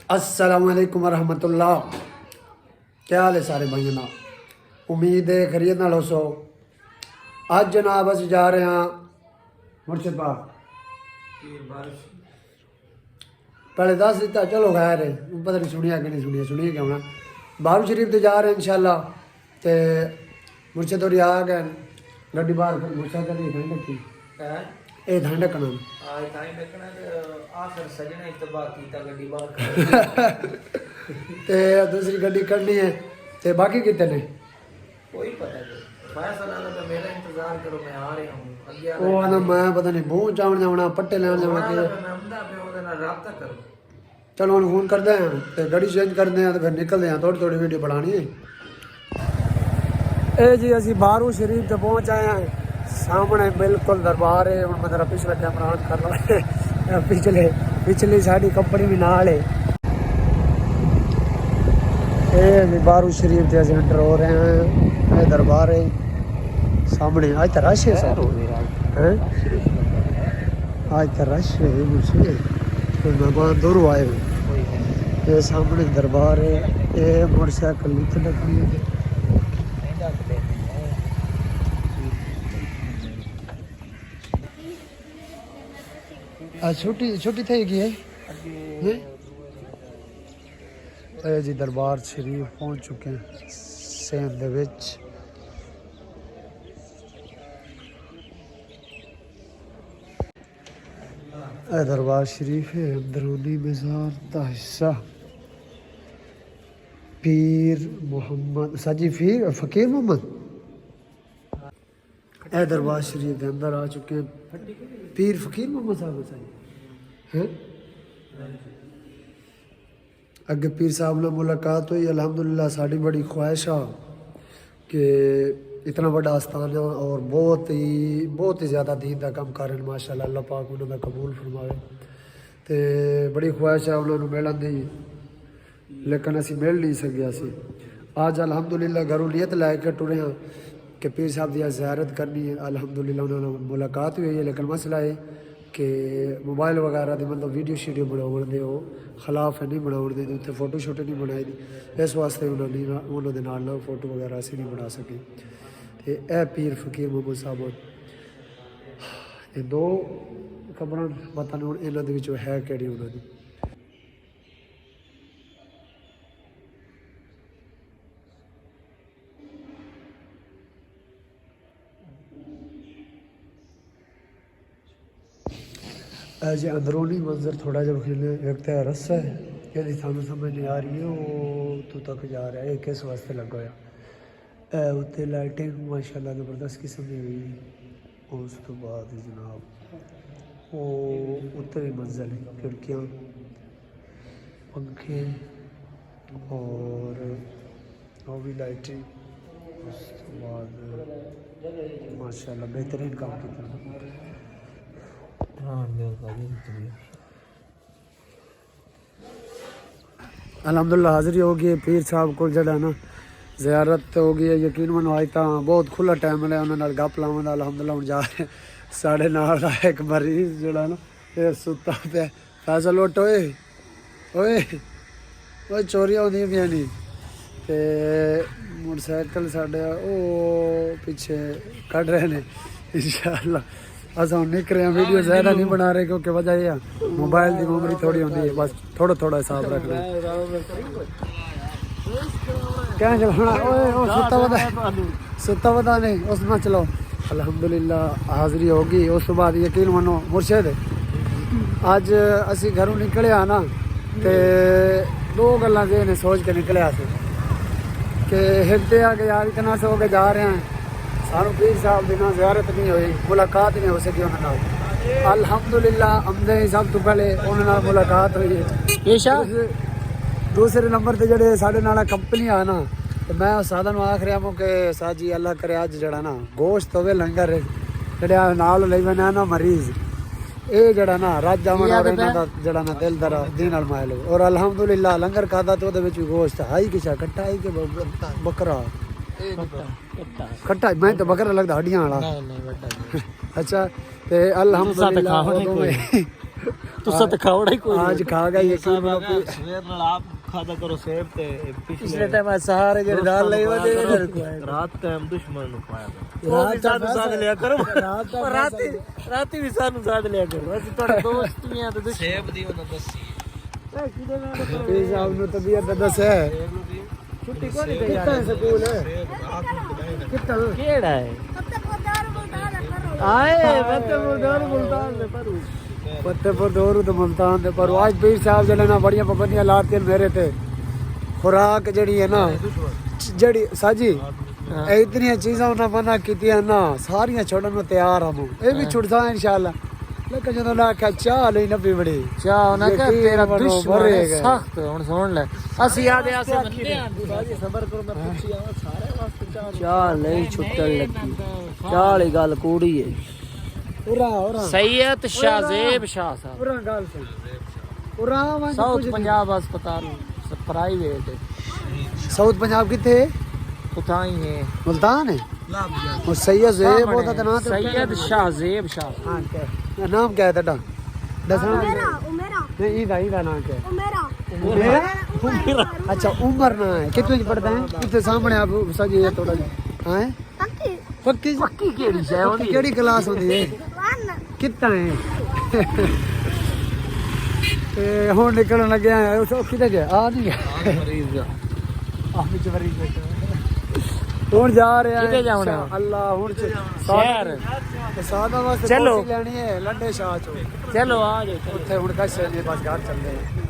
अस्सलामुअलैकुम वरहमतुल्लाह। क्या हाल है सारे भाइयों ना, उम्मीद है खैरियत नाल होसो। आज जनाब अस जा रहे हैं मुर्शिद पाक। पहले दस दिता, चलो खैर है, पता नहीं सुनिया कि नहीं सुनिया, सुनिए क्या होना। बारू शरीफ ते जा रहे हैं इंशाल्लाह। ते मुर्शिद होरी आ गए, गड्डी बाहर मुर्शिद का नहीं ठंड की ए ठंड कना आज टाइम देखना ते आखिर सजने इत्तबा कीता गड्डी बाहर ते दूसरी गड्डी करनी है ते बाकी कितने ने कोई पता नहीं। मैं सलाह तो मेरा इंतजार करो, मैं आ रहा हूं अगे वो आना मैं पता नहीं बूह जावन जावना पट्टे लेन जावना मैं कि उमदा पे ओदे नाल राब्ता करो। चलो हम फोन करते हैं तो गाड़ी चेंज करते हैं तो फिर निकलते हैं। थोड़ी थोड़ी वीडियो बनानी है। ए जी असी बारू शरीफ तो पहुंच आए हैं, सामने बिल्कुल दरबार है। हम मतलब पिछला कैमरा ऑन कर रहा है, पिछली साड़ी कंपनी भी नाल है। ए जी बारू शरीफ से एंटर हो रहे हैं। ये दरबार है सामने। आज तो रश है सर, आज तो रश है मुझे, मेहमान दूर आए हुए। ये सामने दरबार है, ये मोटरसाइकिल नीचे लगी है। छोटी छोटी थे की है ये जी दरबार शरीफ पहुंच चुके हैं सेंध दे विच। दरबार शरीफ है, अंदरूनी मज़ार का हिस्सा। पीर मोहम्मद साजी फकीर मोहम्मद ए दरबार शरीफ के अंदर आ चुके हैं। पीर फकीर मोहम्मद साहब हैं। अगे पीर साहब ने मुलाकात हुई। अल्हम्दुलिल्लाह साड़ी बड़ी ख्वाहिश है कि इतना बड़ा आस्थान है और बहुत ही ज़्यादा दीन का काम कर रहे हैं माशाअल्लाह। अल्लाह पाक उन्होंने कबूल फरमावे। तो बड़ी ख्वाहिश है उन्होंने मिलन की, लेकिन असी मिल नहीं सकिया सी। आज अल्हम्दुलिल्लाह घरों नीयत लैके टुरे हैं कि पीर साहब की ज़ियारत करनी है। अल्हम्दुलिल्लाह उन्होंने मुलाकात भी हुई है, लेकिन मसला है कि मोबाइल वगैरह की मतलब वीडियो शीडियो बनाने दे वो खिलाफ है, नहीं बनाने दे उत्थे फोटो शोटो नहीं बनाई दी। इस वास्ते उन्होंने ना फोटो वगैरह असी नहीं बना सके। तो यह पीर फकीर मोहम्मद साहब ये दो खबर पता नहीं हूँ इन्होंने है कि उन्होंने। जी अंदरूनी मंजर थोड़ा जब खेलने एक तो रस्सा है यदि सानू समझ नहीं आ रही है वो तो तक जा रहा है किस वास्ते लगा होया। उत्ते लाइटिंग माशाल्लाह ज़बरदस्त किस्म की हुई। उस तो बाद जनाब वो उत्ते भी मंजिल है, खिड़कियाँ पंखे और वो भी लाइटिंग। उस तो बाद माशाल्लाह बेहतरीन काम किया। अल्हम्दुलिल्लाह हाज़री हो गई पीर साहब को जड़ा ना ज़ियारत हो गई है। यकीन मनो आज तो बहुत खुला टाइम है उन्होंने गप लावन का। अल्हम्दुलिल्लाह हम जा रहे साढ़े नाल एक मरीज जड़ा ना ये सुता पे पैसा लुट ओए ओए ओए चोरियां होंदी पिया नहीं। तो मोटरसाइकिल साढ़े ओ पिछे कढ़ रहे हैं। इंशाअल्लाह अस हम निकल रहे हैं, वीडियो ज़्यादा नहीं बना रहे क्योंकि वजह यह है मोबाइल की मेमोरी थोड़ी होती है, बस थोड़ा थोड़ा हिसाब रखना। क्या चलाना सुता पता नहीं उसमें चलो। अल्हम्दुलिल्लाह हाज़री होगी। उस बाद यकीन मनो मुर्शिद अज असी घरों निकले ना तो दो गल्लां ने सोच के निकले कि हिलते आ कि यार इतना सो के जा रहे हैं, सानू पीर साहब की ना ज़ियारत नहीं हुई, मुलाकात नहीं हो सकी उन्होंने। अल्हम्दुलिल्लाह आमदे सब तो पहले उन्होंने मुलाकात हुई है। दूसरे नंबर पर जोड़े साढ़े नाल कंपनी आ ना तो मैं सादा आख रहा हूँ कि साजी अल्लाह करे अज जड़ा ना गोश्त होवे लंगर जड़ा नाल ले बना ना मरीज ये जड़ा ना रज जावन और इन्हां दा जड़ा ना दिल दरा दी नाल मायल हो। और अल्हम्दुलिल्लाह लंगर खादा तो ओदे विच भी गोश्त हाई किसा कट्टा आई के बकरा खट्टा मैं तो बकरा लगता हड्डियां वाला। अच्छा ते अल्हम्दुलिल्लाह तुसा तो खावड़ा ही कोई आज खा गया यकीन करो पीर सवेर नाल आप खादा करो सेब ते पिछले टाइम सहारे जेड दाल लई वदे रात टाइम दुश्मन नु खाया रात सानू साथ लिया करो रात राती भी सानू साथ लिया करो ਅਸੀਂ ਤੁਹਾਡੇ ਦੋਸਤ ਵੀ ਆ ਤੇ ਸੇਬ ਦੀ ਉਹਨਾਂ ਦੱਸੀ पीर साहब नु तबीयत दस है छुट्टी कोनी गई यार स्कूल है कितना ਕਿਹੜਾ ਹੈ आए फतेहपुर मुल्तान में परू फतेहपुर दौरू तो मुल्तान में परू आज पीर साहब जले ना बढ़िया पाबंदियां लाते मेरे ते खुराक जड़ी है ना जड़ी साजी इतनी चीज़ां उन्हें मना की ना सारियां छोड़न में तैयार हम ये भी छुड़सा इंशाल्लाह लेकिन जो ना क्या चाह नहीं नबी बड़ी ਚਾਹ ਉਹਨਾਂ ਕਾ ਤੇਰਾ ਦੁਸ਼ਮਣ ਹੈ ਸਖਤ ਹੁਣ ਸੁਣ ਲੈ ਅਸੀਂ ਆਦੇ ਆਸੇ ਬੰਦੇ ਆਂ ਸਬਰ ਕਰੋ ਮੈਂ ਪੁੱਛੀ ਆਵਾਂ ਸਾਰੇ ਵਾਸਤੇ ਚਾਹ ਨਹੀਂ ਛੁੱਟਣ ਲੱਗੀ ਚਾਹ ਵਾਲੀ ਗੱਲ ਕੂੜੀ ਹੈ उरा ਸੈयਦ ਸ਼ਾਹਜ਼ੇਬ ਸ਼ਾਹ ਸਾਹਿਬ उरा गाल से उरा ਸਾਊਥ ਪੰਜਾਬ ਹਸਪਤਾਲ ਪ੍ਰਾਈਵੇਟ साउथ पंजाब किथे ਉਥਾਂ ਹੀ ਹੈ मुल्तान है और सैयद ज़ेब होता था ना सैयद शाहज़ेब शाह हाँ क्या नाम क्या है तेरा दसना उमेरा नहीं ईदा नाम क्या है उमेरा अच्छा उमर ना है कितने पढ़ता है कितने सामने आप सजी है थोड़ा हाँ पक्की पक्की पक्की केड़ी शय होंदी केड़ी क्लास होती है वन कितना है हुन निकलने लगे हैं किधर गया आ नहीं गया मरीज आप विच मरीज बैठा हुन जा रहे हैं किथे जावना अल्लाह हुन शहर सादा वास्ते चलो लेनी है लंडे शाह चो चलो आ जाओ उत्थे हुन कश बस घर चलदे हैं